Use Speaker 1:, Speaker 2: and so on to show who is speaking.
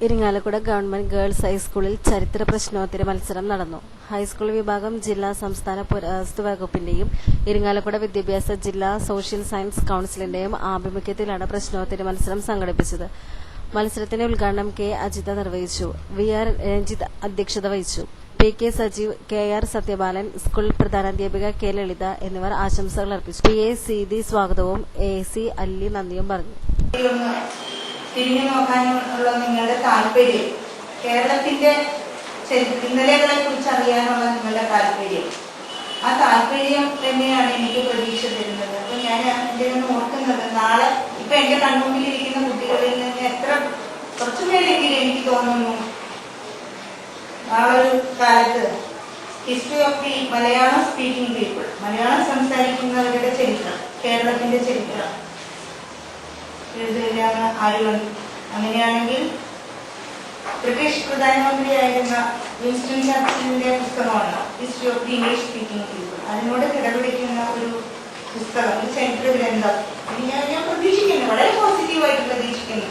Speaker 1: Irinjalakuda government girls ഹൈസ്കൂളിൽ ചരിത്ര പ്രശ്നോത്തര മത്സരം നടന്നു. ഹൈസ്കൂൾ വിഭാഗം ജില്ലാ സംസ്ഥാന പുരാവസ്തു വകുപ്പിന്റെയും ഇരിങ്ങാലക്കുട വിദ്യാഭ്യാസ ജില്ലാ സോഷ്യൽ സയൻസ് കൌൺസിലിന്റെയും ആഭിമുഖ്യത്തിലാണ് പ്രശ്നോത്തര മത്സരം സംഘടിപ്പിച്ചത്. മത്സരത്തിന്റെ ഉദ്ഘാടനം കെ അജിത നിർവഹിച്ചു. വി ആർ രഞ്ജിത്ത് അധ്യക്ഷത വഹിച്ചു. P K Sajeev, K R Sathyapalan, school പ്രധാനാധ്യാപിക കെ ലളിത എന്നിവർ ആശംസകൾ അർപ്പിച്ചു. പി എ സീതി സ്വാഗതവും എ സി അല്ലി നന്ദിയും പറഞ്ഞു.
Speaker 2: തിരിഞ്ഞു നോക്കാനുള്ള നിങ്ങളുടെ താല്പര്യം, കേരളത്തിന്റെ ഇന്നലെകളെ കുറിച്ച് അറിയാനുള്ള നിങ്ങളുടെ താല്പര്യം, ആ താല്പര്യം തന്നെയാണ് എനിക്ക് പ്രതീക്ഷ തരുന്നത്. അപ്പൊ ഞാൻ എന്റെ ഒന്ന് ഓർക്കുന്നത്, നാളെ ഇപ്പൊ എന്റെ കൺമുമ്പിലിരിക്കുന്ന കുട്ടികളിൽ നിന്ന് കുറച്ചുപേരെങ്കിലും എനിക്ക് തോന്നുന്നു നാളെ ഒരു കാലത്ത് history of the Malayalam speaking people, Malayalam സംസാരിക്കുന്നവരുടെ ചരിത്രം, കേരളത്തിന്റെ ചരിത്രം എഴുതുകയാണ് ആളുകൾ. അങ്ങനെയാണെങ്കിൽ ബ്രിട്ടീഷ് പ്രധാനമന്ത്രിയായിരുന്ന വിൻസ്റ്റൺ ചർച്ചിലിന്റെ പുസ്തകമാണ് history of the English speaking people. അതിനോട് കിടപിടിക്കുന്ന ഒരു പുസ്തകം, ഒരു ചരിത്ര ഗ്രന്ഥം ഞാൻ പ്രതീക്ഷിക്കുന്നു, വളരെ പോസിറ്റീവായിട്ട് പ്രതീക്ഷിക്കുന്നു.